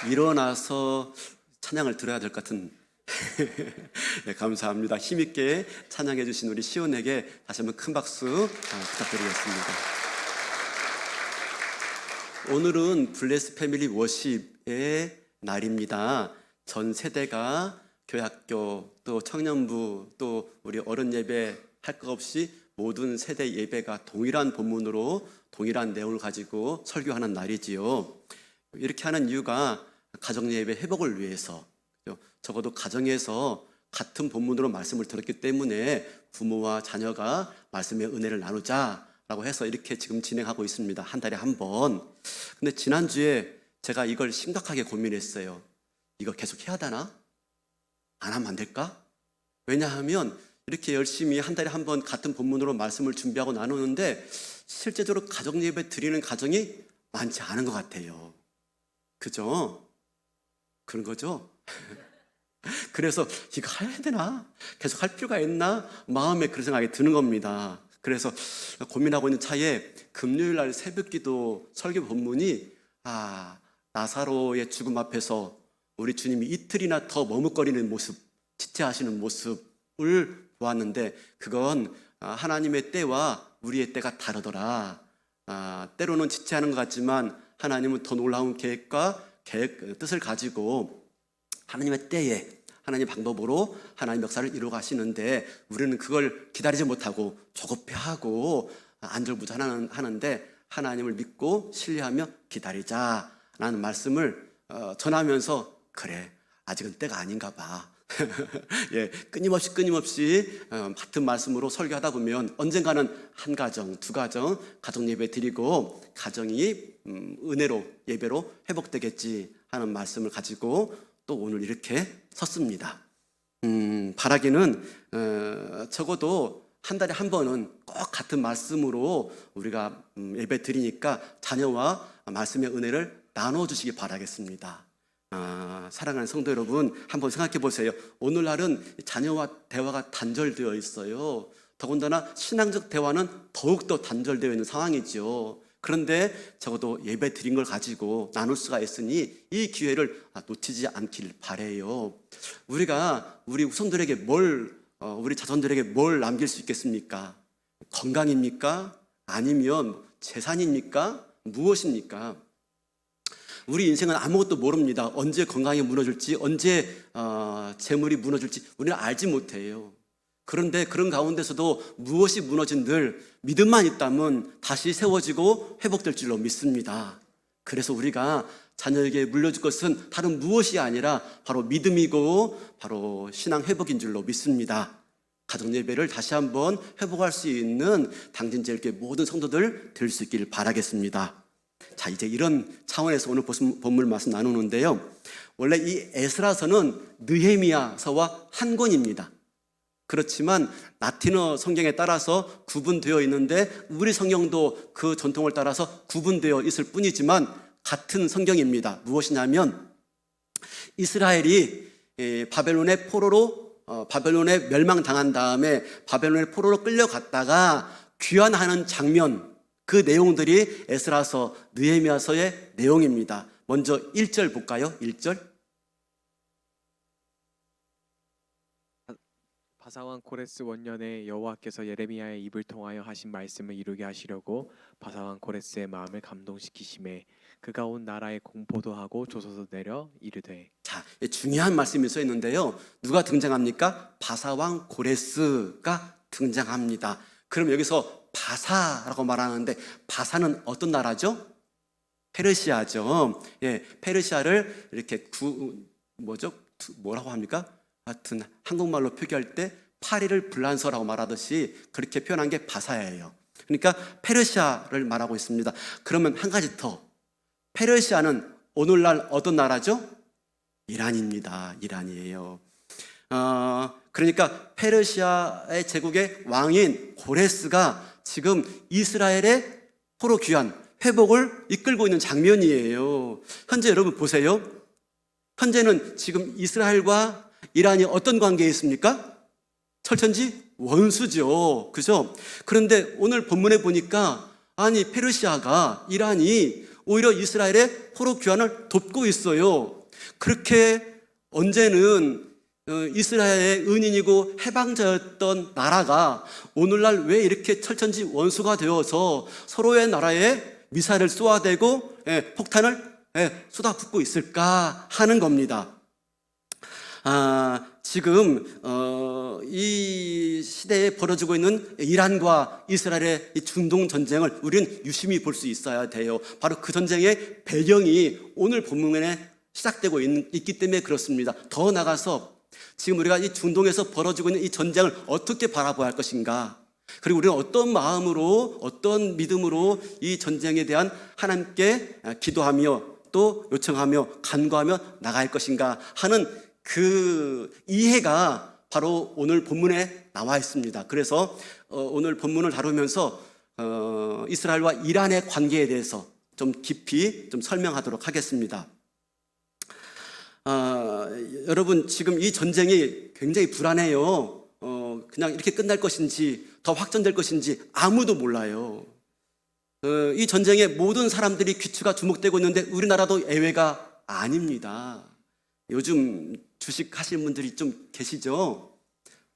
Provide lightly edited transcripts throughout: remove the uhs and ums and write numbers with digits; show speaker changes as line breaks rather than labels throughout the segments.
일어나서 찬양을 들어야 될 것 같은 네, 감사합니다. 힘있게 찬양해 주신 우리 시온에게 다시 한번 큰 박수 부탁드리겠습니다. 오늘은 블레스 패밀리 워십의 날입니다. 전 세대가 교회학교 또 청년부 또 우리 어른 예배 할 것 없이 모든 세대 예배가 동일한 본문으로 동일한 내용을 가지고 설교하는 날이지요. 이렇게 하는 이유가 가정 예배 회복을 위해서, 적어도 가정에서 같은 본문으로 말씀을 들었기 때문에 부모와 자녀가 말씀의 은혜를 나누자라고 해서 이렇게 지금 진행하고 있습니다. 한 달에 한 번. 근데 지난주에 제가 이걸 심각하게 고민했어요. 이거 계속 해야 되나? 안 하면 안 될까? 왜냐하면 이렇게 열심히 한 달에 한 번 같은 본문으로 말씀을 준비하고 나누는데 실제적으로 가정 예배 드리는 가정이 많지 않은 것 같아요. 그죠? 그런 거죠? 그래서 이거 해야 되나? 계속 할 필요가 있나? 마음에 그런 생각이 드는 겁니다. 그래서 고민하고 있는 차에 금요일 날 새벽기도 설교 본문이 나사로의 죽음 앞에서 우리 주님이 이틀이나 더 머뭇거리는 모습, 지체하시는 모습을 보았는데 그건 하나님의 때와 우리의 때가 다르더라. 때로는 지체하는 것 같지만 하나님은 더 놀라운 계획과 뜻을 가지고 하나님의 때에 하나님의 방법으로 하나님의 역사를 이루어 가시는데 우리는 그걸 기다리지 못하고 조급해하고 안절부절하는데 하나님을 믿고 신뢰하며 기다리자라는 말씀을 전하면서 그래 아직은 때가 아닌가 봐. 예, 끊임없이 같은 말씀으로 설교하다 보면 언젠가는 한 가정, 두 가정 가정 예배 드리고 가정이 은혜로 예배로 회복되겠지 하는 말씀을 가지고 또 오늘 이렇게 섰습니다. 바라기는 적어도 한 달에 한 번은 꼭 같은 말씀으로 우리가 예배 드리니까 자녀와 말씀의 은혜를 나눠주시기 바라겠습니다. 사랑하는 성도 여러분, 한번 생각해 보세요. 오늘날은 자녀와 대화가 단절되어 있어요. 더군다나 신앙적 대화는 더욱더 단절되어 있는 상황이죠. 그런데 적어도 예배 드린 걸 가지고 나눌 수가 있으니 이 기회를 놓치지 않길 바라요. 우리가 우리 후손들에게 우리 자손들에게 뭘 남길 수 있겠습니까? 건강입니까? 아니면 재산입니까? 무엇입니까? 우리 인생은 아무것도 모릅니다. 언제 건강이 무너질지, 언제 재물이 무너질지 우리는 알지 못해요. 그런데 그런 가운데서도 무엇이 무너진들 믿음만 있다면 다시 세워지고 회복될 줄로 믿습니다. 그래서 우리가 자녀에게 물려줄 것은 다른 무엇이 아니라 바로 믿음이고 바로 신앙 회복인 줄로 믿습니다. 가정 예배를 다시 한번 회복할 수 있는 당진제일교회 모든 성도들 될 수 있기를 바라겠습니다. 자, 이제 이런 차원에서 오늘 본문 말씀 나누는데요. 원래 이 에스라서는 느헤미야서와 한 권입니다. 그렇지만 라틴어 성경에 따라서 구분되어 있는데 우리 성경도 그 전통을 따라서 구분되어 있을 뿐이지만 같은 성경입니다. 무엇이냐면 이스라엘이 바벨론에 멸망당한 다음에 바벨론의 포로로 끌려갔다가 귀환하는 장면, 그 내용들이 에스라서, 느헤미야서의 내용입니다. 먼저 1절 볼까요? 1절.
바사왕 코레스 원년에 여호와께서 예레미야의 입을 통하여 하신 말씀을 이루게 하시려고 바사왕 코레스의 마음을 감동시키심에 그가 온 나라에 공포도 하고 조서도 내려 이르되.
자, 중요한 말씀이 써 있는데요. 누가 등장합니까? 바사왕 고레스가 등장합니다. 그럼 여기서 바사라고 말하는데 바사는 어떤 나라죠? 페르시아죠. 예, 페르시아를 이렇게 뭐라고 합니까? 하여튼 한국말로 표기할 때 파리를 불란서라고 말하듯이 그렇게 표현한 게 바사예요. 그러니까 페르시아를 말하고 있습니다. 그러면 한 가지 더. 페르시아는 오늘날 어떤 나라죠? 이란입니다. 이란이에요. 그러니까 페르시아의 제국의 왕인 고레스가 지금 이스라엘의 포로 귀환, 회복을 이끌고 있는 장면이에요. 현재 여러분 보세요. 현재는 지금 이스라엘과 이란이 어떤 관계에 있습니까? 철천지 원수죠. 그죠? 그런데 오늘 본문에 보니까 아니 페르시아가, 이란이 오히려 이스라엘의 포로 귀환을 돕고 있어요. 그렇게 언제는 이스라엘의 은인이고 해방자였던 나라가 오늘날 왜 이렇게 철천지 원수가 되어서 서로의 나라에 미사일을 쏘아대고 폭탄을 쏟아붓고 있을까 하는 겁니다. 지금 이 시대에 벌어지고 있는 이란과 이스라엘의 이 중동 전쟁을 우리는 유심히 볼 수 있어야 돼요. 바로 그 전쟁의 배경이 오늘 본문에 시작되고 있기 때문에 그렇습니다. 더 나아가서 지금 우리가 이 중동에서 벌어지고 있는 이 전쟁을 어떻게 바라봐야 할 것인가, 그리고 우리는 어떤 마음으로 어떤 믿음으로 이 전쟁에 대한 하나님께 기도하며 또 요청하며 간구하며 나갈 것인가 하는 그 이해가 바로 오늘 본문에 나와 있습니다. 그래서 오늘 본문을 다루면서 이스라엘과 이란의 관계에 대해서 좀 깊이 좀 설명하도록 하겠습니다. 여러분, 지금 이 전쟁이 굉장히 불안해요. 그냥 이렇게 끝날 것인지 더 확전될 것인지 아무도 몰라요. 이 전쟁에 모든 사람들이 귀추가 주목되고 있는데 우리나라도 예외가 아닙니다. 요즘 주식 하시는 분들이 좀 계시죠?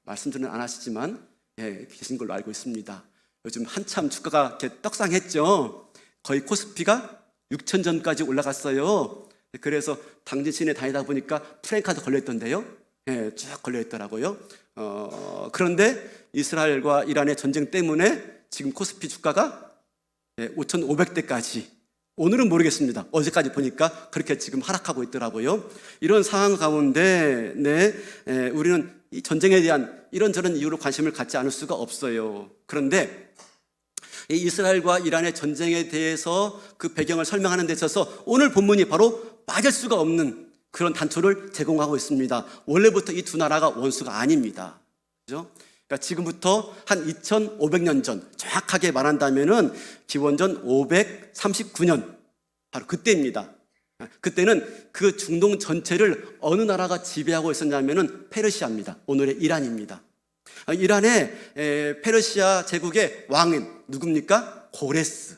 말씀들은 안 하시지만 계신 걸로 알고 있습니다. 요즘 한참 주가가 이렇게 떡상했죠. 거의 코스피가 6,000전까지 올라갔어요. 그래서 당진 시내 다니다 보니까 프랭카드 걸려있던데요. 쭉 걸려있더라고요. 그런데 이스라엘과 이란의 전쟁 때문에 지금 코스피 주가가 5,500대까지, 오늘은 모르겠습니다. 어제까지 보니까 그렇게 지금 하락하고 있더라고요. 이런 상황 가운데 우리는 이 전쟁에 대한 이런저런 이유로 관심을 갖지 않을 수가 없어요. 그런데 이 이스라엘과 이란의 전쟁에 대해서 그 배경을 설명하는 데 있어서 오늘 본문이 바로 빠질 수가 없는 그런 단초를 제공하고 있습니다. 원래부터 이 두 나라가 원수가 아닙니다. 그죠? 그러니까 지금부터 한 2500년 전, 정확하게 말한다면은 기원전 539년, 바로 그때입니다. 그때는 그 중동 전체를 어느 나라가 지배하고 있었냐면은 페르시아입니다. 오늘의 이란입니다. 이란의 페르시아 제국의 왕은 누굽니까? 고레스.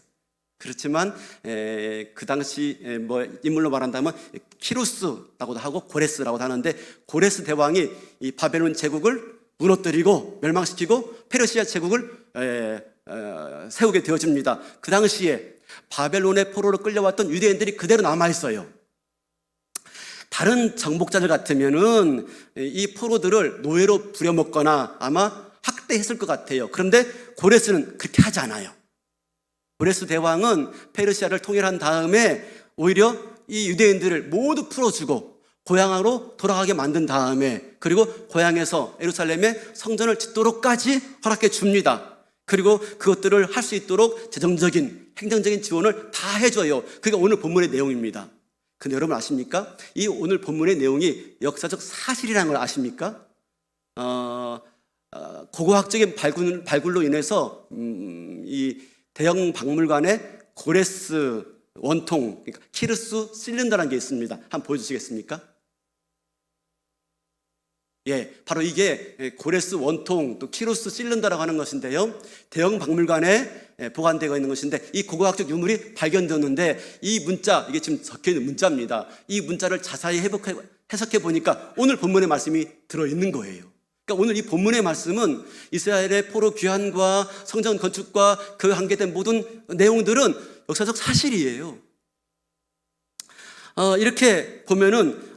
그렇지만 그 당시 인물로 말한다면 키루스라고도 하고 고레스라고도 하는데, 고레스 대왕이 이 바벨론 제국을 무너뜨리고 멸망시키고 페르시아 제국을 세우게 되어집니다. 그 당시에 바벨론의 포로로 끌려왔던 유대인들이 그대로 남아있어요. 다른 정복자들 같으면은 이 포로들을 노예로 부려먹거나 아마 학대했을 것 같아요. 그런데 고레스는 그렇게 하지 않아요. 고레스 대왕은 페르시아를 통일한 다음에 오히려 이 유대인들을 모두 풀어주고 고향으로 돌아가게 만든 다음에, 그리고 고향에서 예루살렘에 성전을 짓도록까지 허락해 줍니다. 그리고 그것들을 할 수 있도록 재정적인, 행정적인 지원을 다 해줘요. 그게 오늘 본문의 내용입니다. 근데 여러분 아십니까? 이 오늘 본문의 내용이 역사적 사실이라는 걸 아십니까? 고고학적인 발굴로 인해서 이 대형 박물관에 고레스 원통, 그러니까 키루스 실린더라는 게 있습니다. 한번 보여주시겠습니까? 바로 이게 고레스 원통, 또 키루스 실린더라고 하는 것인데요. 대형 박물관에 보관되어 있는 것인데, 이 고고학적 유물이 발견되었는데, 이 문자, 이게 지금 적혀있는 문자입니다. 이 문자를 자세히 해석해 보니까 오늘 본문의 말씀이 들어있는 거예요. 그러니까 오늘 이 본문의 말씀은 이스라엘의 포로 귀환과 성전 건축과 그 관계된 모든 내용들은 역사적 사실이에요. 이렇게 보면은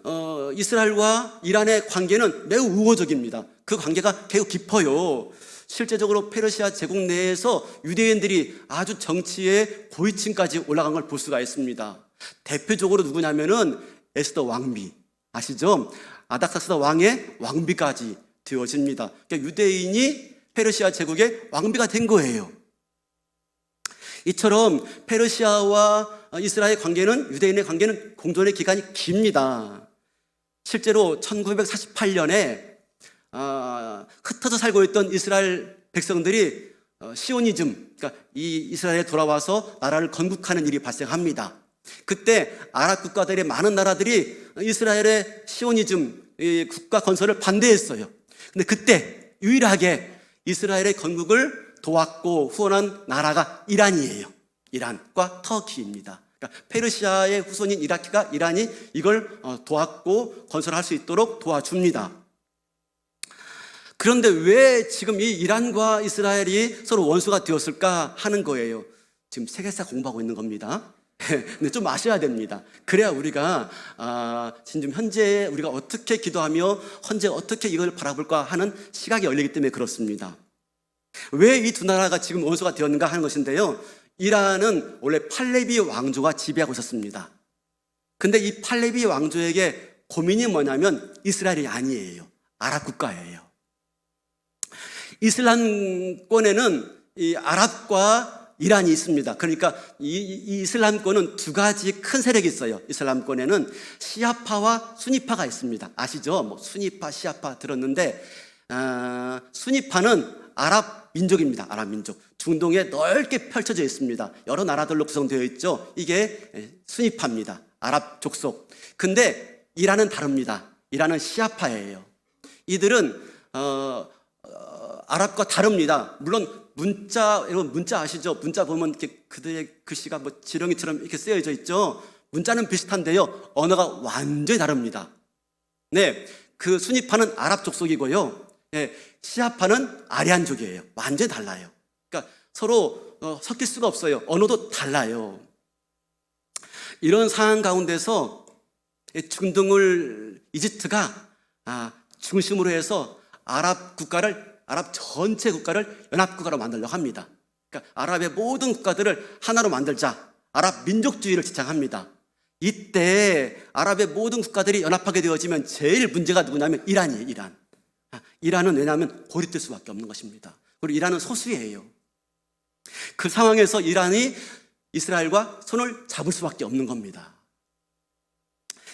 이스라엘과 이란의 관계는 매우 우호적입니다. 그 관계가 매우 깊어요. 실제적으로 페르시아 제국 내에서 유대인들이 아주 정치의 고위층까지 올라간 걸 볼 수가 있습니다. 대표적으로 누구냐면은 에스더 왕비, 아시죠? 아닥사스다 왕의 왕비까지 되어집니다. 그러니까 유대인이 페르시아 제국의 왕비가 된 거예요. 이처럼 페르시아와 이스라엘의 관계는, 유대인의 관계는 공존의 기간이 깁니다. 실제로 1948년에 흩어져 살고 있던 이스라엘 백성들이 시오니즘, 그러니까 이 이스라엘에 돌아와서 나라를 건국하는 일이 발생합니다. 그때 아랍 국가들의 많은 나라들이 이스라엘의 시오니즘 국가 건설을 반대했어요. 근데 그때 유일하게 이스라엘의 건국을 도왔고 후원한 나라가 이란이에요. 이란과 터키입니다. 그러니까 페르시아의 후손인 이란이 이걸 도왔고 건설할 수 있도록 도와줍니다. 그런데 왜 지금 이 이란과 이스라엘이 서로 원수가 되었을까 하는 거예요. 지금 세계사 공부하고 있는 겁니다. 근데 좀 아셔야 됩니다. 그래야 우리가 지금 현재 우리가 어떻게 기도하며 현재 어떻게 이걸 바라볼까 하는 시각이 열리기 때문에 그렇습니다. 왜 이 두 나라가 지금 원수가 되었는가 하는 것인데요. 이란은 원래 팔레비 왕조가 지배하고 있었습니다. 근데 이 팔레비 왕조에게 고민이 뭐냐면 이스라엘이 아니에요. 아랍 국가예요. 이슬람권에는 이 아랍과 이란이 있습니다. 그러니까 이 이슬람권은 두 가지 큰 세력이 있어요. 이슬람권에는 시아파와 수니파가 있습니다. 아시죠? 뭐 수니파, 시아파 들었는데 수니파는 아랍 민족입니다. 아랍 민족. 중동에 넓게 펼쳐져 있습니다. 여러 나라들로 구성되어 있죠. 이게 수니파입니다. 아랍 족속. 근데 이란은 다릅니다. 이란은 시아파예요. 이들은 아랍과 다릅니다. 물론 여러분 문자 아시죠? 문자 보면 이렇게 그들의 글씨가 뭐 지렁이처럼 이렇게 쓰여져 있죠. 문자는 비슷한데요. 언어가 완전히 다릅니다. 네, 그 수니파는 아랍 족속이고요. 네, 시아파는 아리안족이에요. 완전히 달라요. 그러니까 서로 섞일 수가 없어요. 언어도 달라요. 이런 상황 가운데서 중동을 이집트가 중심으로 해서 아랍 전체 국가를 연합국가로 만들려고 합니다. 그러니까 아랍의 모든 국가들을 하나로 만들자. 아랍 민족주의를 지향합니다. 이때 아랍의 모든 국가들이 연합하게 되어지면 제일 문제가 누구냐면 이란이에요. 이란은 왜냐하면 고립될 수밖에 없는 것입니다. 그리고 이란은 소수예요. 그 상황에서 이란이 이스라엘과 손을 잡을 수밖에 없는 겁니다.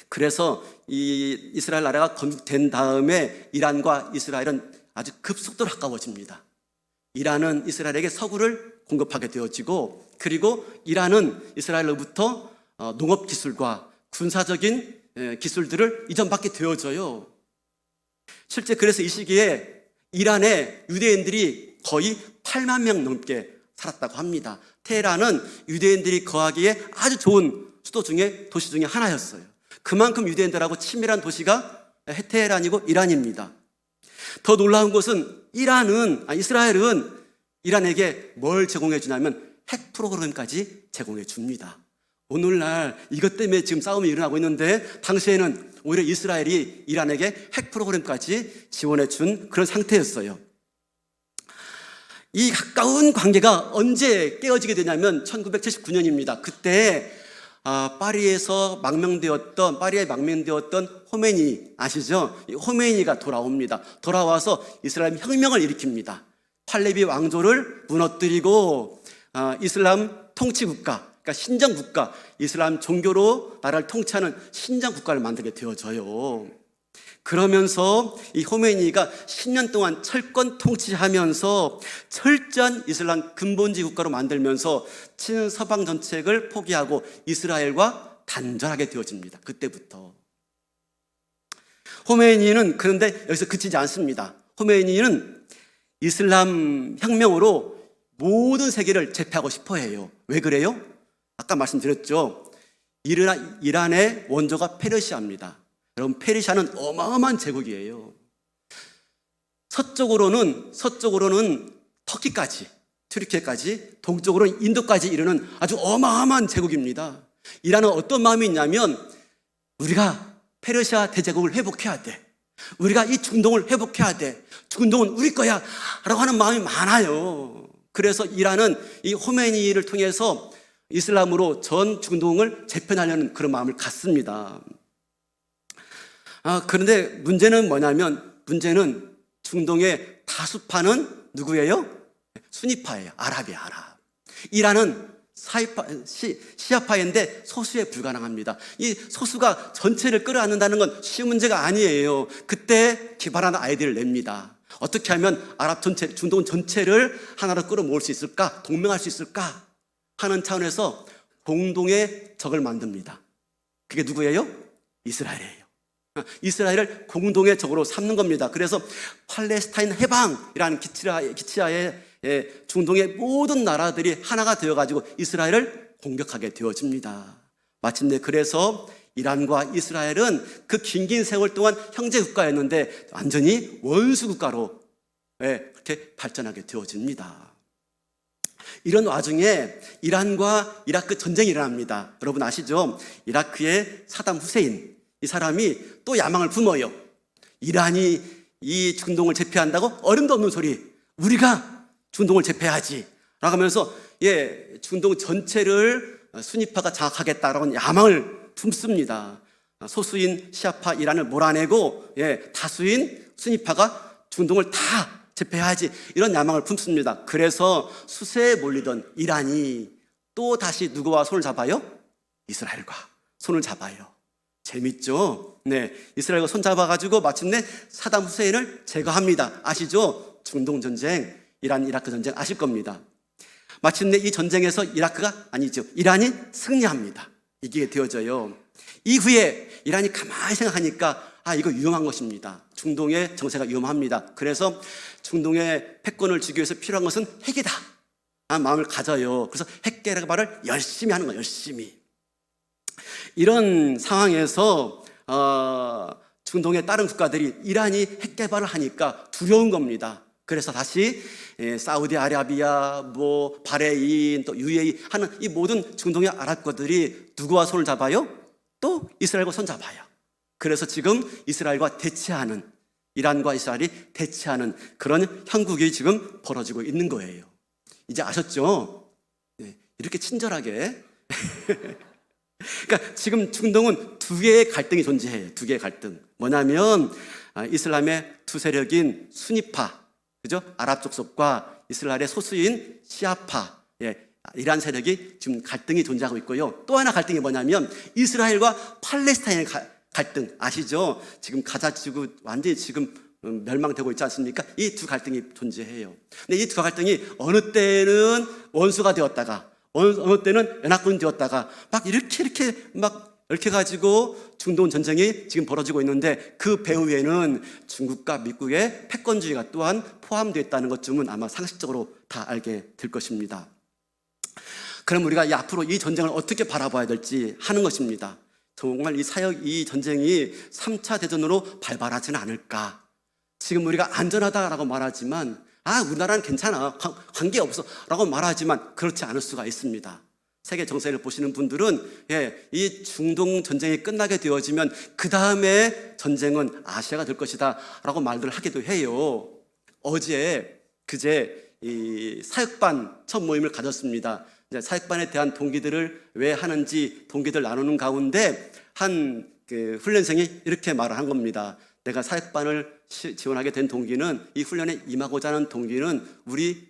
그래서 이 이스라엘 나라가 건국된 다음에 이란과 이스라엘은 아주 급속도로 가까워집니다. 이란은 이스라엘에게 석유를 공급하게 되어지고, 그리고 이란은 이스라엘로부터 농업 기술과 군사적인 기술들을 이전받게 되어져요. 실제 그래서 이 시기에 이란의 유대인들이 거의 8만 명 넘게 살았다고 합니다. 테헤란은 유대인들이 거하기에 아주 좋은 도시 중에 하나였어요. 그만큼 유대인들하고 친밀한 도시가 테헤란이고 이란입니다. 더 놀라운 것은 이스라엘은 이란에게 뭘 제공해 주냐면 핵 프로그램까지 제공해 줍니다. 오늘날 이것 때문에 지금 싸움이 일어나고 있는데 당시에는 오히려 이스라엘이 이란에게 핵 프로그램까지 지원해 준 그런 상태였어요. 이 가까운 관계가 언제 깨어지게 되냐면 1979년입니다. 그때 파리에 망명되었던 호메니 아시죠? 호메니가 돌아옵니다. 돌아와서 이슬람 혁명을 일으킵니다. 팔레비 왕조를 무너뜨리고 이슬람 통치국가, 그러니까 신정국가, 이슬람 종교로 나라를 통치하는 신정국가를 만들게 되어져요. 그러면서 이 호메니가 10년 동안 철권 통치하면서 철저한 이슬람 근본주의 국가로 만들면서 친서방 정책을 포기하고 이스라엘과 단절하게 되어집니다. 그때부터. 호메니는 그런데 여기서 그치지 않습니다. 호메니는 이슬람 혁명으로 모든 세계를 제패하고 싶어 해요. 왜 그래요? 아까 말씀드렸죠. 이란의 원조가 페르시아입니다. 여러분, 페르시아는 어마어마한 제국이에요. 서쪽으로는 터키까지, 튀르키예까지, 동쪽으로는 인도까지 이르는 아주 어마어마한 제국입니다. 이란은 어떤 마음이 있냐면 우리가 페르시아 대제국을 회복해야 돼. 우리가 이 중동을 회복해야 돼. 중동은 우리 거야 라고 하는 마음이 많아요. 그래서 이란은 이 호메니를 통해서 이슬람으로 전 중동을 재편하려는 그런 마음을 갖습니다. 그런데 문제는 뭐냐면 문제는 중동의 다수파는 누구예요? 수니파예요. 아랍이에요. 아랍. 이란은 시아파인데 소수에 불가능합니다. 이 소수가 전체를 끌어안는다는 건 쉬운 문제가 아니에요. 그때 기발한 아이디어를 냅니다. 어떻게 하면 아랍 전체, 중동 전체를 하나로 끌어모을 수 있을까? 동맹할 수 있을까? 하는 차원에서 공동의 적을 만듭니다. 그게 누구예요? 이스라엘이에요. 이스라엘을 공동의 적으로 삼는 겁니다. 그래서 팔레스타인 해방이라는 기치하에 중동의 모든 나라들이 하나가 되어가지고 이스라엘을 공격하게 되어집니다. 마침내 그래서 이란과 이스라엘은 그 긴 세월 동안 형제 국가였는데 완전히 원수 국가로 그렇게 발전하게 되어집니다. 이런 와중에 이란과 이라크 전쟁이 일어납니다. 여러분 아시죠? 이라크의 사담 후세인, 이 사람이 또 야망을 품어요. 이란이 이 중동을 제패한다고? 어림도 없는 소리. 우리가 중동을 제패하지 라고 하면서 중동 전체를 순위파가 장악하겠다라는 야망을 품습니다. 소수인 시아파 이란을 몰아내고 다수인 순위파가 중동을 다 제패하지, 이런 야망을 품습니다. 그래서 수세에 몰리던 이란이 또 다시 누구와 손을 잡아요? 이스라엘과 손을 잡아요. 재밌죠? 이스라엘과 손 잡아가지고 마침내 사담 후세인을 제거합니다. 아시죠? 중동 전쟁, 이란 이라크 전쟁 아실 겁니다. 마침내 이 전쟁에서 이란이 승리합니다. 이기게 되어져요. 이후에 이란이 가만히 생각하니까 이거 위험한 것입니다. 중동의 정세가 위험합니다. 그래서 중동의 패권을 주기 위해서 필요한 것은 핵이다 마음을 가져요. 그래서 핵 개발을 열심히 하는 거예요. 열심히. 이런 상황에서 중동의 다른 국가들이 이란이 핵 개발을 하니까 두려운 겁니다. 그래서 다시 사우디아라비아, 바레인, 또 UAE 하는 이 모든 중동의 아랍 국가들이 누구와 손을 잡아요? 또 이스라엘과 손 잡아요. 그래서 지금 이스라엘과 대치하는, 이란과 이스라엘이 대치하는 그런 형국이 지금 벌어지고 있는 거예요. 이제 아셨죠? 이렇게 친절하게. 그러니까 지금 중동은 두 개의 갈등이 존재해요. 두 개의 갈등. 뭐냐면 이슬람의 두 세력인 순위파, 그죠? 아랍 족속과 이스라엘의 소수인 시아파, 이란 세력이 지금 갈등이 존재하고 있고요. 또 하나 갈등이 뭐냐면 이스라엘과 팔레스타인의 갈등 아시죠? 지금 가자 지구 완전히 지금 멸망되고 있지 않습니까? 이 두 갈등이 존재해요. 근데 이 두 갈등이 어느 때는 원수가 되었다가 어느 때는 연합군이 되었다가 막 이렇게 막 얽혀가지고 중동 전쟁이 지금 벌어지고 있는데 그 배후에는 중국과 미국의 패권주의가 또한 포함되어 있다는 것쯤은 아마 상식적으로 다 알게 될 것입니다. 그럼 우리가 앞으로 이 전쟁을 어떻게 바라봐야 될지 하는 것입니다. 정말 이 전쟁이 3차 대전으로 발발하지는 않을까. 지금 우리가 안전하다라고 말하지만 우리나라는 괜찮아, 관계없어 라고 말하지만 그렇지 않을 수가 있습니다. 세계 정세를 보시는 분들은 이 중동 전쟁이 끝나게 되어지면 그 다음에 전쟁은 아시아가 될 것이다 라고 말들을 하기도 해요. 그제 이 사역반 첫 모임을 가졌습니다. 이제 사역반에 대한 동기들을 왜 하는지 동기들 나누는 가운데 한 훈련생이 이렇게 말을 한 겁니다. 내가 사역반을 지원하게 된 동기는, 이 훈련에 임하고자 하는 동기는 우리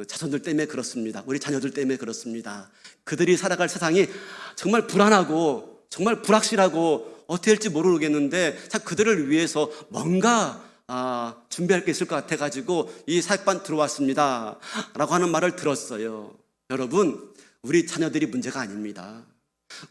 자손들 때문에 그렇습니다. 우리 자녀들 때문에 그렇습니다. 그들이 살아갈 세상이 정말 불안하고 정말 불확실하고 어떻게 할지 모르겠는데 그들을 위해서 뭔가 준비할 게 있을 것 같아가지고 이 사역반 들어왔습니다 라고 하는 말을 들었어요. 여러분, 우리 자녀들이 문제가 아닙니다.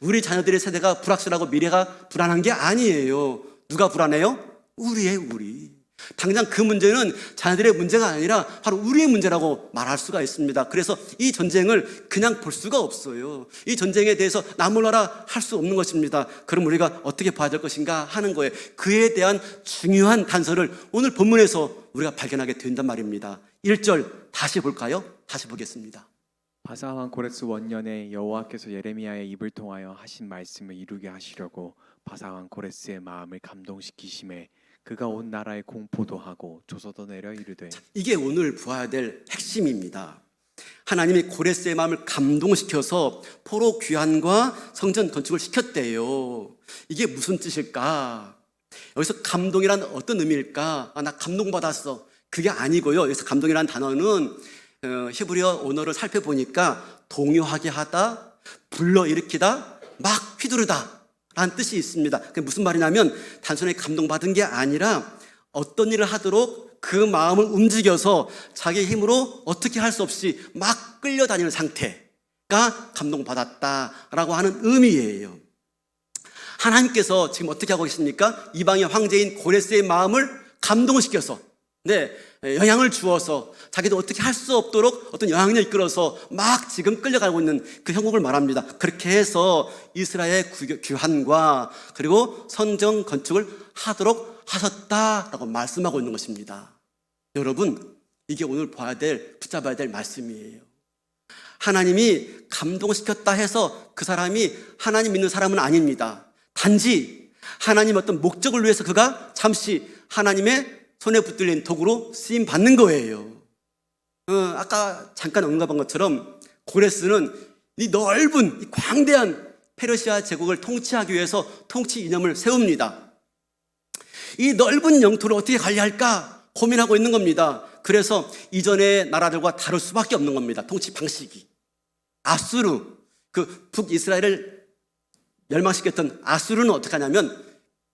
우리 자녀들의 세대가 불확실하고 미래가 불안한 게 아니에요. 누가 불안해요? 우리. 당장 그 문제는 자녀들의 문제가 아니라 바로 우리의 문제라고 말할 수가 있습니다. 그래서 이 전쟁을 그냥 볼 수가 없어요. 이 전쟁에 대해서 나 몰라라 할 수 없는 것입니다. 그럼 우리가 어떻게 봐야 될 것인가 하는 거예요. 그에 대한 중요한 단서를 오늘 본문에서 우리가 발견하게 된단 말입니다. 1절 다시 볼까요? 다시 보겠습니다.
바사왕 고레스 원년에 여호와께서 예레미야의 입을 통하여 하신 말씀을 이루게 하시려고 바사왕 고레스의 마음을 감동시키심에 그가 온 나라에 공포도 하고 조서도 내려 이르되.
이게 오늘 보아야 될 핵심입니다. 하나님이 고레스의 마음을 감동시켜서 포로 귀환과 성전 건축을 시켰대요. 이게 무슨 뜻일까? 여기서 감동이란 어떤 의미일까? 나 감동받았어. 그게 아니고요. 여기서 감동이라는 단어는 히브리어 언어를 살펴보니까 동요하게 하다, 불러일으키다, 막 휘두르다 라는 뜻이 있습니다. 그게 무슨 말이냐면 단순히 감동받은 게 아니라 어떤 일을 하도록 그 마음을 움직여서 자기 힘으로 어떻게 할 수 없이 막 끌려다니는 상태가 감동받았다라고 하는 의미예요. 하나님께서 지금 어떻게 하고 계십니까? 이방의 황제인 고레스의 마음을 감동시켜서 네, 영향을 주어서 자기도 어떻게 할 수 없도록 어떤 영향을 이끌어서 막 지금 끌려가고 있는 그 형국을 말합니다. 그렇게 해서 이스라엘 규환과 그리고 성전 건축을 하도록 하셨다라고 말씀하고 있는 것입니다. 여러분, 이게 오늘 붙잡아야 될 말씀이에요. 하나님이 감동시켰다 해서 그 사람이 하나님 믿는 사람은 아닙니다. 단지 하나님 어떤 목적을 위해서 그가 잠시 하나님의 손에 붙들린 도구로 쓰임 받는 거예요. 아까 잠깐 언급한 것처럼 고레스는 이 넓은, 이 광대한 페르시아 제국을 통치하기 위해서 통치 이념을 세웁니다. 이 넓은 영토를 어떻게 관리할까 고민하고 있는 겁니다. 그래서 이전의 나라들과 다를 수밖에 없는 겁니다. 통치 방식이. 아수르, 그 북이스라엘을 멸망시켰던 아수르는 어떻게 하냐면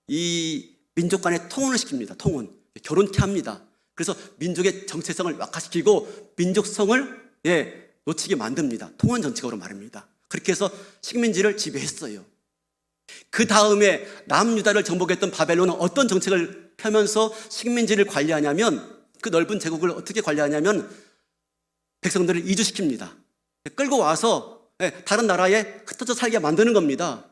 이 민족 간의 통혼을 시킵니다. 통혼. 결혼케 합니다. 그래서 민족의 정체성을 약화시키고 민족성을 놓치게 만듭니다. 통혼 정책으로 말입니다. 그렇게 해서 식민지를 지배했어요. 그 다음에 남유다를 정복했던 바벨론은 어떤 정책을 펴면서 식민지를 관리하냐면 그 넓은 제국을 어떻게 관리하냐면 백성들을 이주시킵니다. 끌고 와서 다른 나라에 흩어져 살게 만드는 겁니다.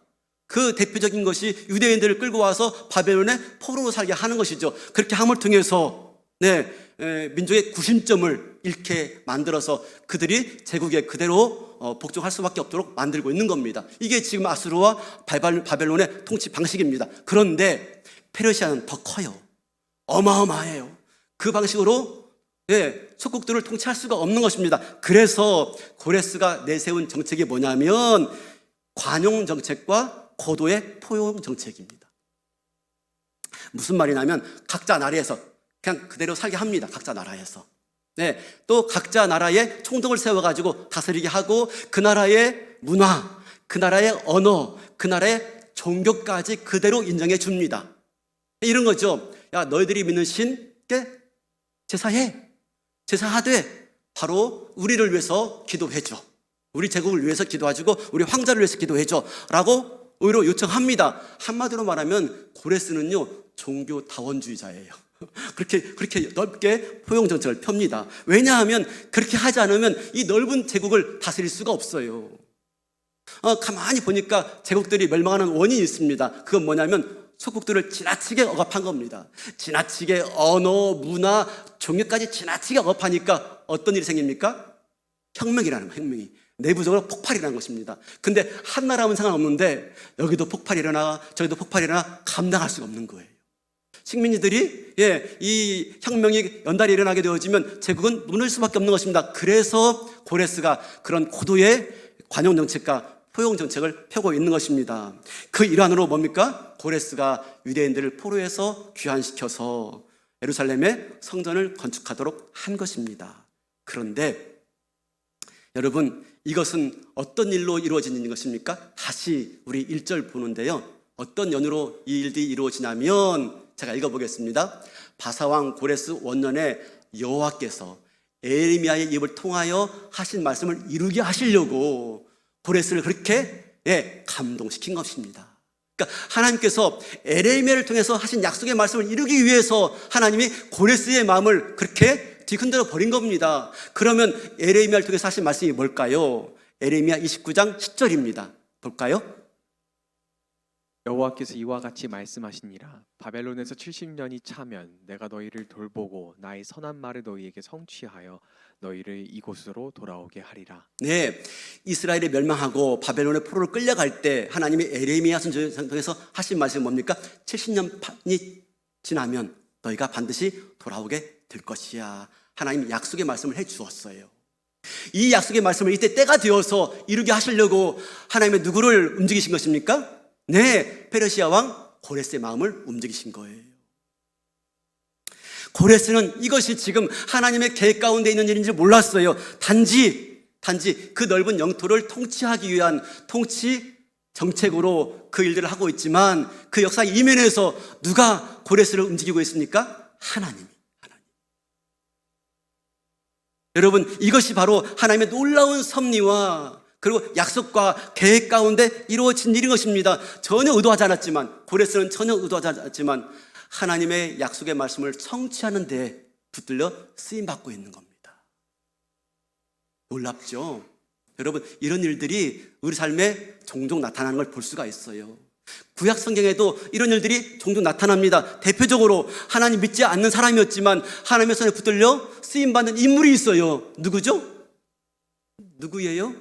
그 대표적인 것이 유대인들을 끌고 와서 바벨론에 포로로 살게 하는 것이죠. 그렇게 함을 통해서 민족의 구심점을 잃게 만들어서 그들이 제국에 그대로 복종할 수밖에 없도록 만들고 있는 겁니다. 이게 지금 아수르와 바벨론의 통치 방식입니다. 그런데 페르시아는 더 커요. 어마어마해요. 그 방식으로 속국들을 통치할 수가 없는 것입니다. 그래서 고레스가 내세운 정책이 뭐냐면 관용 정책과 고도의 포용 정책입니다. 무슨 말이냐면 각자 나라에서 그냥 그대로 살게 합니다. 각자 나라에서. 또 각자 나라에 총독을 세워가지고 다스리게 하고 그 나라의 문화, 그 나라의 언어, 그 나라의 종교까지 그대로 인정해 줍니다. 이런 거죠. 야, 너희들이 믿는 신께 제사해. 제사하되 바로 우리를 위해서 기도해줘. 우리 제국을 위해서 기도해주고 우리 황자를 위해서 기도해줘 라고 오히려 요청합니다. 한마디로 말하면 고레스는요 종교 다원주의자예요. 그렇게 넓게 포용 정책을 펴니다. 왜냐하면 그렇게 하지 않으면 이 넓은 제국을 다스릴 수가 없어요. 가만히 보니까 제국들이 멸망하는 원인이 있습니다. 그건 뭐냐면 속국들을 지나치게 억압한 겁니다. 지나치게 언어, 문화, 종교까지 지나치게 억압하니까 어떤 일이 생깁니까? 혁명이라는 거예요. 혁명이. 내부적으로 폭발이 일어난 것입니다. 근데 한 나라면 상관없는데 여기도 폭발이 일어나 저기도 폭발이 일어나 감당할 수가 없는 거예요. 식민지들이 이 혁명이 연달이 일어나게 되어지면 제국은 무너질 수밖에 없는 것입니다. 그래서 고레스가 그런 고도의 관용 정책과 포용 정책을 펴고 있는 것입니다. 그 일환으로 뭡니까? 고레스가 유대인들을 포로에서 귀환시켜서 예루살렘에 성전을 건축하도록 한 것입니다. 그런데 여러분, 이것은 어떤 일로 이루어지는 것입니까? 다시 우리 1절 보는데요. 어떤 연유로 이 일이 이루어지냐면 제가 읽어보겠습니다. 바사왕 고레스 원년에 여호와께서 에레미야의 입을 통하여 하신 말씀을 이루게 하시려고 고레스를 그렇게 감동시킨 것입니다. 그러니까 하나님께서 에레미야를 통해서 하신 약속의 말씀을 이루기 위해서 하나님이 고레스의 마음을 그렇게 뒤흔들어 버린 겁니다. 그러면 에레미야를 통해서 하신 말씀이 뭘까요? 에레미야 29장 10절입니다. 볼까요?
여호와께서 이와 같이 말씀하시니라. 바벨론에서 70년이 차면 내가 너희를 돌보고 나의 선한 말을 너희에게 성취하여 너희를 이곳으로 돌아오게 하리라.
네, 이스라엘이 멸망하고 바벨론의 포로를 끌려갈 때 하나님이 에레미야 선지자를 통해서 하신 말씀이 뭡니까? 70년이 지나면 너희가 반드시 돌아오게 될 것이야. 하나님이 약속의 말씀을 해 주었어요. 이 약속의 말씀을 이때 때가 되어서 이루게 하시려고 하나님의 누구를 움직이신 것입니까? 네, 페르시아 왕 고레스의 마음을 움직이신 거예요. 고레스는 이것이 지금 하나님의 계획 가운데 있는 일인지 몰랐어요. 단지 그 넓은 영토를 통치하기 위한 통치 정책으로 그 일들을 하고 있지만 그 역사 이면에서 누가 고레스를 움직이고 있습니까? 하나님. 여러분, 이것이 바로 하나님의 놀라운 섭리와 그리고 약속과 계획 가운데 이루어진 일인 것입니다. 전혀 의도하지 않았지만, 고레스는 전혀 의도하지 않았지만 하나님의 약속의 말씀을 성취하는 데 붙들려 쓰임받고 있는 겁니다. 놀랍죠? 여러분, 이런 일들이 우리 삶에 종종 나타나는 걸 볼 수가 있어요. 구약 성경에도 이런 일들이 종종 나타납니다. 대표적으로 하나님 믿지 않는 사람이었지만 하나님의 손에 붙들려 쓰임받는 인물이 있어요. 누구죠? 누구예요?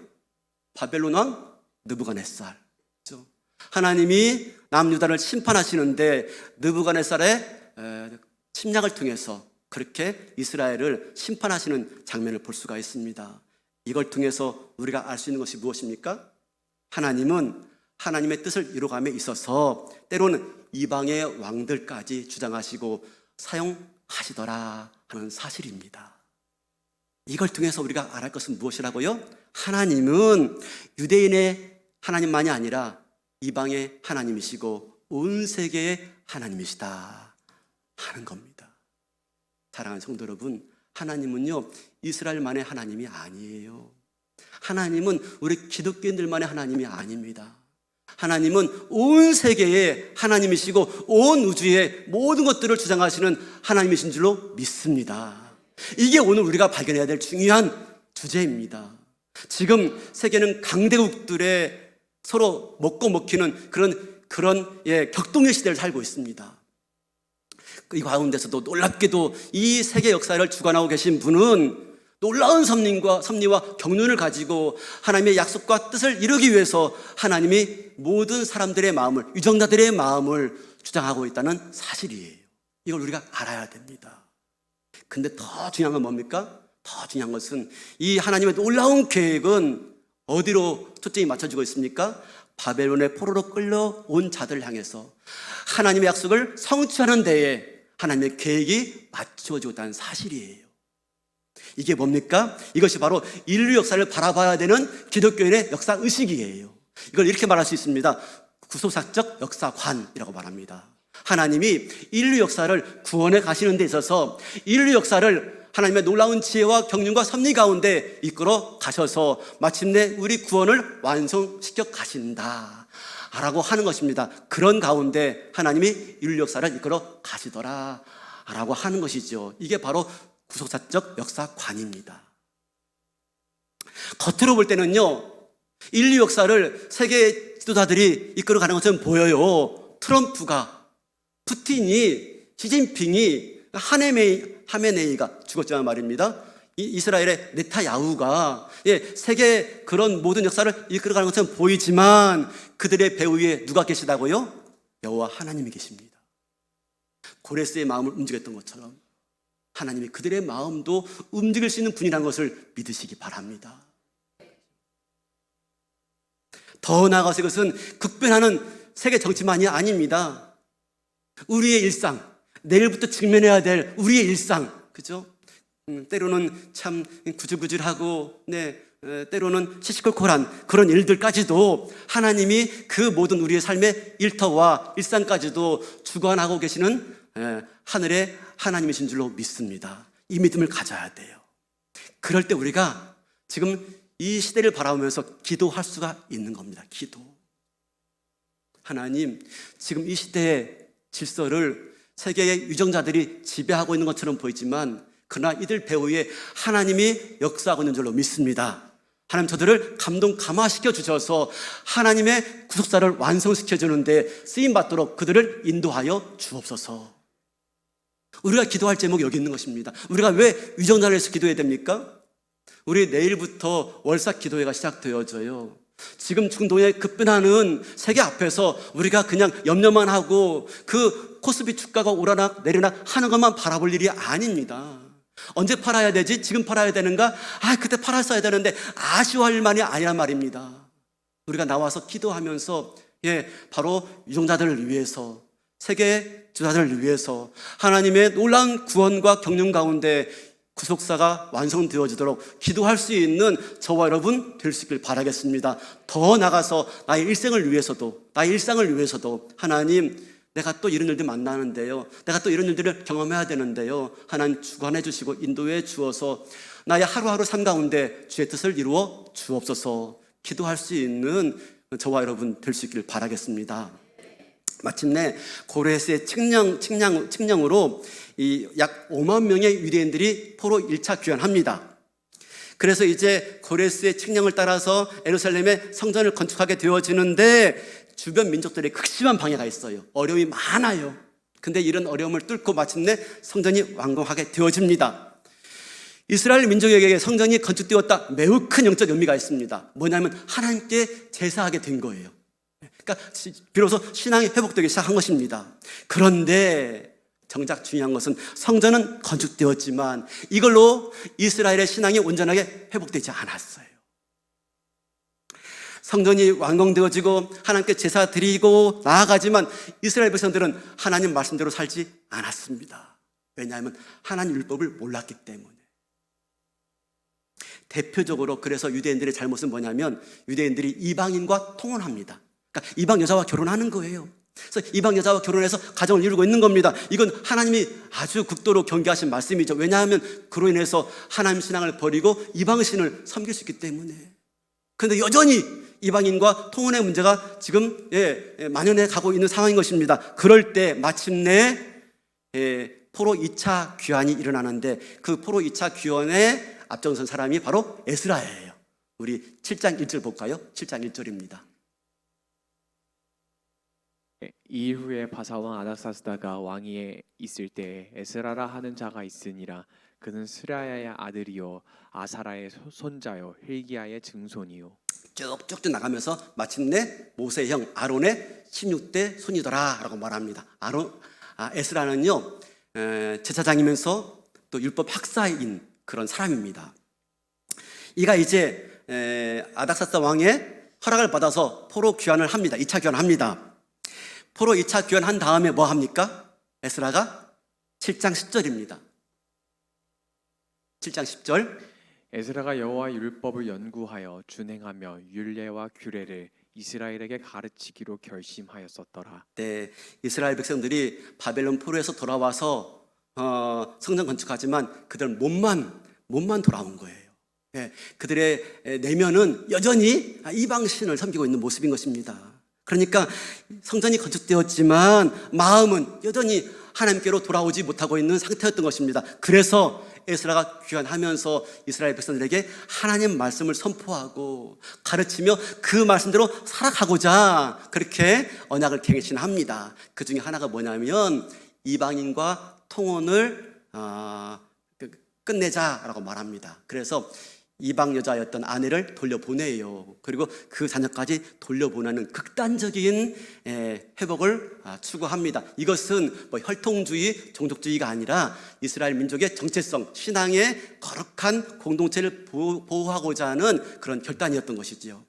바벨론 왕 느부갓네살. 그렇죠? 하나님이 남유다를 심판하시는데 느부갓네살의 침략을 통해서 그렇게 이스라엘을 심판하시는 장면을 볼 수가 있습니다. 이걸 통해서 우리가 알 수 있는 것이 무엇입니까? 하나님은 하나님의 뜻을 이루감에 있어서 때로는 이방의 왕들까지 주장하시고 사용하시더라 하는 사실입니다. 이걸 통해서 우리가 알아야 할 것은 무엇이라고요? 하나님은 유대인의 하나님만이 아니라 이방의 하나님이시고 온 세계의 하나님이시다 하는 겁니다. 사랑하는 성도 여러분, 하나님은요 이스라엘만의 하나님이 아니에요. 하나님은 우리 기독교인들만의 하나님이 아닙니다. 하나님은 온 세계의 하나님이시고 온 우주의 모든 것들을 주장하시는 하나님이신 줄로 믿습니다. 이게 오늘 우리가 발견해야 될 중요한 주제입니다. 지금 세계는 강대국들의 서로 먹고 먹히는 그런 격동의 시대를 살고 있습니다. 이 가운데서도 놀랍게도 이 세계 역사를 주관하고 계신 분은 놀라운 섭리와 경륜을 가지고 하나님의 약속과 뜻을 이루기 위해서 하나님이 모든 사람들의 마음을, 유정자들의 마음을 주장하고 있다는 사실이에요. 이걸 우리가 알아야 됩니다. 근데 더 중요한 건 뭡니까? 더 중요한 것은 이 하나님의 놀라운 계획은 어디로 초점이 맞춰지고 있습니까? 바벨론의 포로로 끌려온 자들을 향해서 하나님의 약속을 성취하는 데에 하나님의 계획이 맞춰지고 있다는 사실이에요. 이게 뭡니까? 이것이 바로 인류 역사를 바라봐야 되는 기독교인의 역사 의식이에요. 이걸 이렇게 말할 수 있습니다. 구속사적 역사관이라고 말합니다. 하나님이 인류 역사를 구원해 가시는 데 있어서 인류 역사를 하나님의 놀라운 지혜와 경륜과 섭리 가운데 이끌어 가셔서 마침내 우리 구원을 완성시켜 가신다 라고 하는 것입니다. 그런 가운데 하나님이 인류 역사를 이끌어 가시더라 라고 하는 것이죠. 이게 바로 구속사적 역사관입니다. 겉으로 볼 때는요 인류 역사를 세계 지도자들이 이끌어가는 것처럼 보여요. 트럼프가, 푸틴이, 시진핑이, 하메네이가 죽었지만 말입니다. 이스라엘의 네타야후가 세계 그런 모든 역사를 이끌어가는 것처럼 보이지만 그들의 배후 위에 누가 계시다고요? 여호와 하나님이 계십니다. 고레스의 마음을 움직였던 것처럼 하나님이 그들의 마음도 움직일 수 있는 분이라는 것을 믿으시기 바랍니다. 더 나아가서 이것은 급변하는 세계 정치만이 아닙니다. 우리의 일상, 내일부터 직면해야 될 우리의 일상, 그죠? 때로는 참 구질구질하고, 때로는 시시콜콜한 그런 일들까지도 하나님이 그 모든 우리의 삶의 일터와 일상까지도 주관하고 계시는 하늘의 하나님이신 줄로 믿습니다. 이 믿음을 가져야 돼요. 그럴 때 우리가 지금 이 시대를 바라보면서 기도할 수가 있는 겁니다. 기도. 하나님, 지금 이 시대의 질서를 세계의 유정자들이 지배하고 있는 것처럼 보이지만 그러나 이들 배후에 하나님이 역사하고 있는 줄로 믿습니다. 하나님 저들을 감화시켜 주셔서 하나님의 구속사를 완성시켜 주는데 쓰임받도록 그들을 인도하여 주옵소서. 우리가 기도할 제목이 여기 있는 것입니다. 우리가 왜 유정자를 해서 기도해야 됩니까? 우리 내일부터 월삭 기도회가 시작되어져요. 지금 중동의 급변하는 세계 앞에서 우리가 그냥 염려만 하고 그 코스피 주가가 오르락 내리락 하는 것만 바라볼 일이 아닙니다. 언제 팔아야 되지? 지금 팔아야 되는가? 그때 팔았어야 되는데 아쉬워할 만이 아니란 말입니다. 우리가 나와서 기도하면서 바로 유정자들을 위해서, 세계 주자들을 위해서 하나님의 놀라운 구원과 경륜 가운데 구속사가 완성되어지도록 기도할 수 있는 저와 여러분 될 수 있길 바라겠습니다. 더 나아가서 나의 일상을 위해서도 하나님, 내가 또 이런 일들 만나는데요, 내가 또 이런 일들을 경험해야 되는데요, 하나님 주관해 주시고 인도해 주어서 나의 하루하루 삶 가운데 주의 뜻을 이루어 주옵소서. 기도할 수 있는 저와 여러분 될 수 있길 바라겠습니다. 마침내 고레스의 칙령으로 이 약 5만 명의 유대인들이 포로 1차 귀환합니다. 그래서 이제 고레스의 칙령을 따라서 예루살렘에 성전을 건축하게 되어지는데 주변 민족들의 극심한 방해가 있어요. 어려움이 많아요. 근데 이런 어려움을 뚫고 마침내 성전이 완공하게 되어집니다. 이스라엘 민족에게 성전이 건축되었다, 매우 큰 영적 의미가 있습니다. 뭐냐면 하나님께 제사하게 된 거예요. 그러니까 비로소 신앙이 회복되기 시작한 것입니다. 그런데 정작 중요한 것은 성전은 건축되었지만 이걸로 이스라엘의 신앙이 온전하게 회복되지 않았어요. 성전이 완공되어지고 하나님께 제사 드리고 나아가지만 이스라엘 백성들은 하나님 말씀대로 살지 않았습니다. 왜냐하면 하나님 율법을 몰랐기 때문에. 대표적으로 그래서 유대인들의 잘못은 뭐냐면 유대인들이 이방인과 통혼합니다. 그러니까 이방 여자와 결혼하는 거예요. 그래서 이방 여자와 결혼해서 가정을 이루고 있는 겁니다. 이건 하나님이 아주 극도로 경계하신 말씀이죠. 왜냐하면 그로 인해서 하나님 신앙을 버리고 이방신을 섬길 수 있기 때문에. 그런데 여전히 이방인과 통혼의 문제가 지금 만연해 가고 있는 상황인 것입니다. 그럴 때 마침내 포로 2차 귀환이 일어나는데 그 포로 2차 귀환에 앞장선 사람이 바로 에스라예요. 우리 7장 1절 볼까요? 7장 1절입니다.
이후에 바사왕 아닥사스다가 왕위에 있을 때 에스라라 하는 자가 있으니라. 그는 스라야의 아들이요 아사라의 손자요 힐기야의 증손이요.
쭉쭉쭉 나가면서 마침내 모세의 형 아론의 16대 손이더라 라고 말합니다. 에스라는요 제사장이면서 또 율법 학사인 그런 사람입니다. 이가 이제 아닥사스다 왕의 허락을 받아서 포로 귀환을 합니다. 2차 귀환을 합니다. 포로 2차 귀환한 다음에 뭐 합니까? 에스라가 7장 10절입니다. 7장 10절.
에스라가 여호와의 율법을 연구하여 준행하며 율례와 규례를 이스라엘에게 가르치기로 결심하였었더라.
네, 이스라엘 백성들이 바벨론 포로에서 돌아와서 성전 건축하지만 그들은 몸만 돌아온 거예요. 네, 그들의 내면은 여전히 이방신을 섬기고 있는 모습인 것입니다. 그러니까 성전이 건축되었지만 마음은 여전히 하나님께로 돌아오지 못하고 있는 상태였던 것입니다. 그래서 에스라가 귀환하면서 이스라엘 백성들에게 하나님 말씀을 선포하고 가르치며 그 말씀대로 살아가고자 그렇게 언약을 갱신합니다. 그 중에 하나가 뭐냐면 이방인과 통혼을 끝내자라고 말합니다. 그래서 이방 여자였던 아내를 돌려보내요. 그리고 그 자녀까지 돌려보내는 극단적인 회복을 추구합니다. 이것은 뭐 혈통주의, 종족주의가 아니라 이스라엘 민족의 정체성, 신앙의 거룩한 공동체를 보호하고자 하는 그런 결단이었던 것이지요.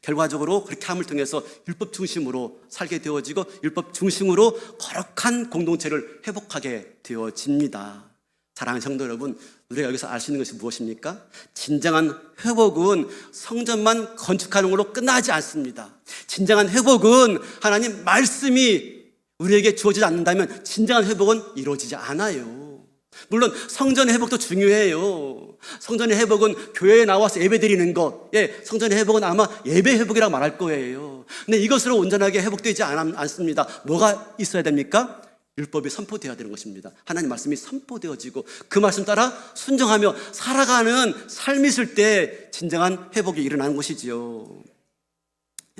결과적으로 그렇게 함을 통해서 율법 중심으로 살게 되어지고 율법 중심으로 거룩한 공동체를 회복하게 되어집니다. 사랑하는 성도 여러분, 우리가 여기서 알 수 있는 것이 무엇입니까? 진정한 회복은 성전만 건축하는 걸로 끝나지 않습니다. 진정한 회복은 하나님 말씀이 우리에게 주어지지 않는다면 진정한 회복은 이루어지지 않아요. 물론 성전의 회복도 중요해요. 성전의 회복은 교회에 나와서 예배 드리는 것, 성전의 회복은 아마 예배 회복이라고 말할 거예요. 근데 이것으로 온전하게 회복되지 않습니다. 뭐가 있어야 됩니까? 율법이 선포되어야 되는 것입니다. 하나님 말씀이 선포되어지고 그 말씀 따라 순종하며 살아가는 삶이 있을 때 진정한 회복이 일어나는 것이지요.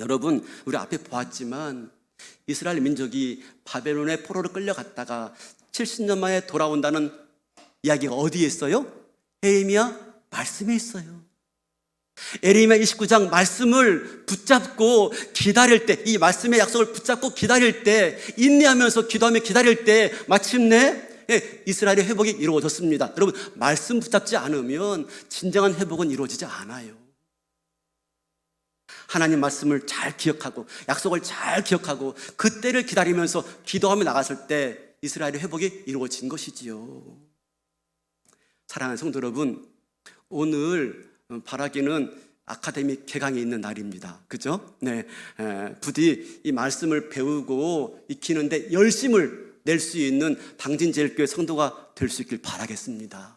여러분, 우리 앞에 보았지만 이스라엘 민족이 바벨론의 포로로 끌려갔다가 70년 만에 돌아온다는 이야기가 어디에 있어요? 에레미야 말씀에 있어요. 에레미야 29장 말씀을 붙잡고 기다릴 때, 이 말씀의 약속을 붙잡고 기다릴 때, 인내하면서 기도하며 기다릴 때 마침내 이스라엘의 회복이 이루어졌습니다. 여러분, 말씀 붙잡지 않으면 진정한 회복은 이루어지지 않아요. 하나님 말씀을 잘 기억하고 약속을 잘 기억하고 그때를 기다리면서 기도하며 나갔을 때 이스라엘의 회복이 이루어진 것이지요. 사랑하는 성도 여러분, 오늘 바라기는 아카데미 개강이 있는 날입니다. 그죠? 네, 부디 이 말씀을 배우고 익히는데 열심을 낼 수 있는 당진제일교회 성도가 될 수 있길 바라겠습니다.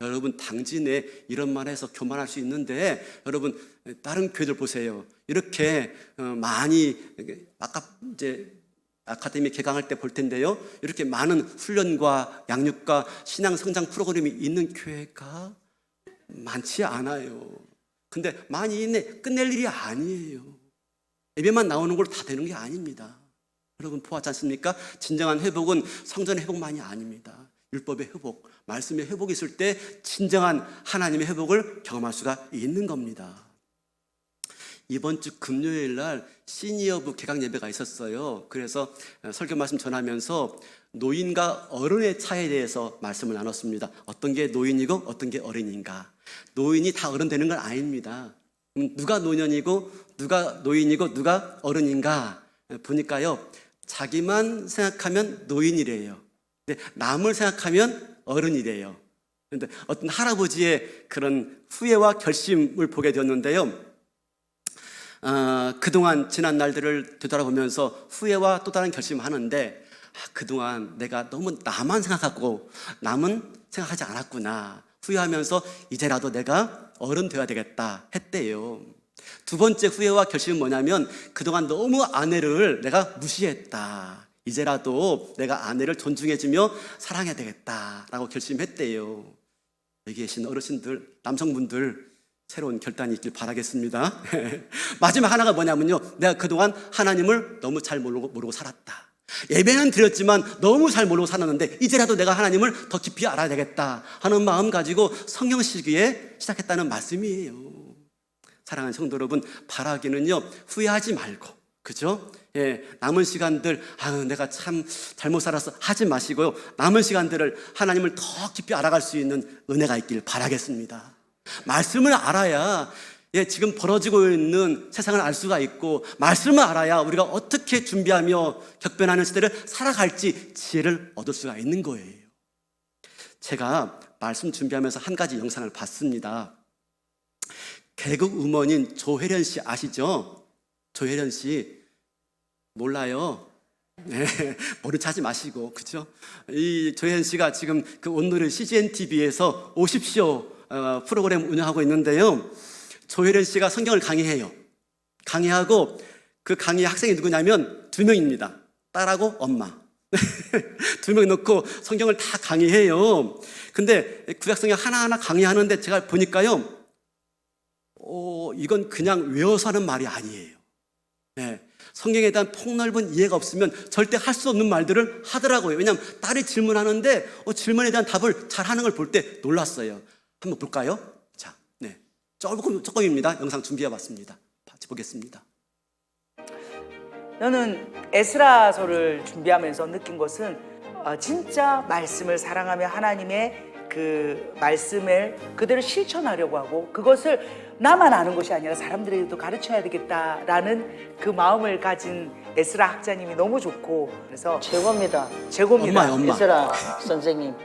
여러분, 당진에 이런 말 해서 교만할 수 있는데 여러분, 다른 교회들 보세요. 이렇게 많이 아까 이제 아카데미 개강할 때 볼 텐데요. 이렇게 많은 훈련과 양육과 신앙 성장 프로그램이 있는 교회가 많지 않아요. 근데 많이 있네. 끝낼 일이 아니에요. 예배만 나오는 걸로 다 되는 게 아닙니다. 여러분 보았지 않습니까? 진정한 회복은 성전의 회복만이 아닙니다. 율법의 회복, 말씀의 회복이 있을 때 진정한 하나님의 회복을 경험할 수가 있는 겁니다. 이번 주 금요일 날 시니어부 개강 예배가 있었어요. 그래서 설교 말씀 전하면서 노인과 어른의 차이에 대해서 말씀을 나눴습니다. 어떤 게 노인이고 어떤 게 어른인가. 노인이 다 어른 되는 건 아닙니다. 누가 노년이고 누가 노인이고 누가 어른인가 보니까요. 자기만 생각하면 노인이래요. 근데 남을 생각하면 어른이래요. 그런데 어떤 할아버지의 그런 후회와 결심을 보게 되었는데요. 그동안 지난 날들을 되돌아보면서 후회와 또 다른 결심을 하는데 그동안 내가 너무 나만 생각하고 남은 생각하지 않았구나 후회하면서 이제라도 내가 어른 되어야 되겠다 했대요. 두 번째 후회와 결심은 뭐냐면 그동안 너무 아내를 내가 무시했다. 이제라도 내가 아내를 존중해주며 사랑해야 되겠다라고 결심했대요. 여기 계신 어르신들, 남성분들 새로운 결단이 있길 바라겠습니다. 마지막 하나가 뭐냐면요. 내가 그동안 하나님을 너무 잘 모르고 살았다. 예배는 드렸지만 너무 잘 모르고 살았는데 이제라도 내가 하나님을 더 깊이 알아야 되겠다 하는 마음 가지고 성령 시기에 시작했다는 말씀이에요. 사랑하는 성도 여러분, 바라기는요 후회하지 말고, 그죠? 예, 남은 시간들 내가 참 잘못 살아서 하지 마시고요. 남은 시간들을 하나님을 더 깊이 알아갈 수 있는 은혜가 있길 바라겠습니다. 말씀을 알아야 지금 벌어지고 있는 세상을 알 수가 있고, 말씀을 알아야 우리가 어떻게 준비하며 격변하는 시대를 살아갈지 지혜를 얻을 수가 있는 거예요. 제가 말씀 준비하면서 한 가지 영상을 봤습니다. 개그우먼인 조혜련 씨 아시죠? 조혜련 씨 몰라요? 네, 모른 척 하지 마시고, 그죠? 이 조혜련 씨가 지금 그 오늘은 CGN TV에서 50쇼 프로그램 운영하고 있는데요. 조혜련 씨가 성경을 강의해요. 강의하고 그 강의 학생이 누구냐면 2명입니다. 딸하고 엄마. 2명 놓고 성경을 다 강의해요. 근데 구약성경 하나하나 강의하는데 제가 보니까요. 이건 그냥 외워서 하는 말이 아니에요. 네. 성경에 대한 폭넓은 이해가 없으면 절대 할 수 없는 말들을 하더라고요. 왜냐하면 딸이 질문하는데 질문에 대한 답을 잘하는 걸 볼 때 놀랐어요. 한번 볼까요? 자, 네. 조금입니다. 영상 준비해봤습니다. 같이 보겠습니다.
저는 에스라서를 준비하면서 느낀 것은 진짜 말씀을 사랑하며 하나님의 그 말씀을 그대로 실천하려고 하고, 그것을 나만 아는 것이 아니라 사람들에게도 가르쳐야 되겠다라는 그 마음을 가진 에스라 학자님이 너무 좋고, 그래서
최고입니다.
최고입니다.
에스라 선생님.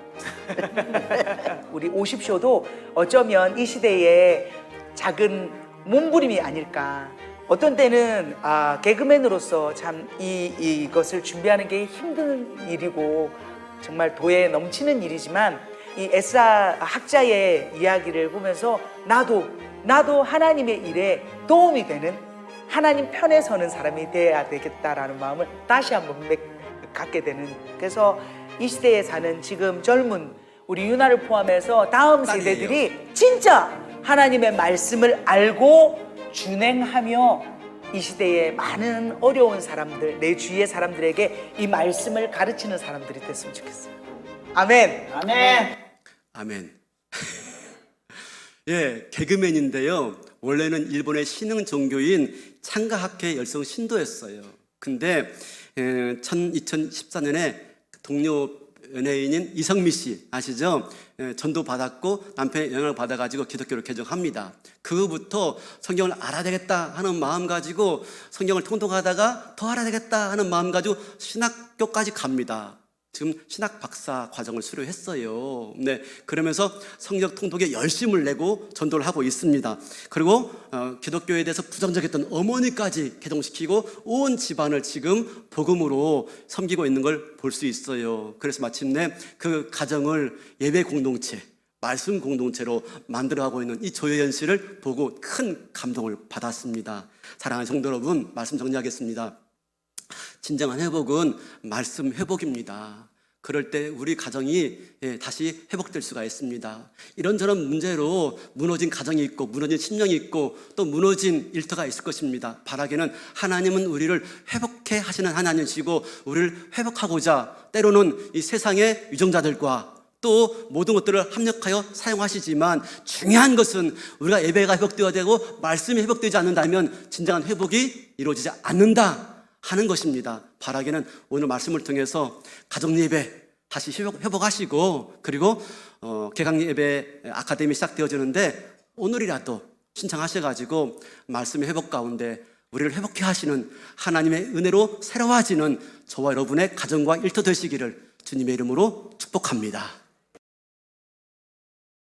우리 50쇼도 어쩌면 이 시대의 작은 몸부림이 아닐까. 어떤 때는 개그맨으로서 참 이것을 준비하는 게 힘든 일이고 정말 도에 넘치는 일이지만, 이 에스라 학자의 이야기를 보면서 나도 하나님의 일에 도움이 되는, 하나님 편에 서는 사람이 되어야 되겠다라는 마음을 다시 한번 갖게 되는, 그래서 이 시대에 사는 지금 젊은 우리 유나를 포함해서 다음 세대들이 진짜 하나님의 말씀을 알고 준행하며 이 시대의 많은 어려운 사람들, 내 주위의 사람들에게 이 말씀을 가르치는 사람들이 됐으면 좋겠어요. 아멘.
아멘.
아멘. 예, 개그맨인데요. 원래는 일본의 신흥 종교인 창가학회 열성 신도였어요. 근데 2014년에 동료 연예인인 이성미 씨 아시죠? 전도 받았고 남편의 영향을 받아가지고 기독교를 개종합니다. 그후부터 성경을 알아야 되겠다 하는 마음 가지고 성경을 통독하다가 더 알아야 되겠다 하는 마음 가지고 신학교까지 갑니다. 지금 신학 박사 과정을 수료했어요. 네, 그러면서 성경 통독에 열심을 내고 전도를 하고 있습니다. 그리고 기독교에 대해서 부정적이었던 어머니까지 개종시키고 온 집안을 지금 복음으로 섬기고 있는 걸 볼 수 있어요. 그래서 마침내 그 가정을 예배 공동체, 말씀 공동체로 만들어가고 있는 이 조혜연 씨를 보고 큰 감동을 받았습니다. 사랑하는 성도 여러분, 말씀 정리하겠습니다. 진정한 회복은 말씀 회복입니다. 그럴 때 우리 가정이 다시 회복될 수가 있습니다. 이런저런 문제로 무너진 가정이 있고 무너진 심령이 있고 또 무너진 일터가 있을 것입니다. 바라기는 하나님은 우리를 회복해 하시는 하나님이시고 우리를 회복하고자 때로는 이 세상의 유정자들과 또 모든 것들을 합력하여 사용하시지만 중요한 것은 우리가 예배가 회복되어야 되고 말씀이 회복되지 않는다면 진정한 회복이 이루어지지 않는다 하는 것입니다. 바라기는 오늘 말씀을 통해서 가정 예배 다시 회복하시고 그리고 개강 예배 아카데미 시작되어지는데 오늘이라도 신청하셔가지고 말씀의 회복 가운데 우리를 회복해 하시는 하나님의 은혜로 새로워지는 저와 여러분의 가정과 일터 되시기를 주님의 이름으로 축복합니다.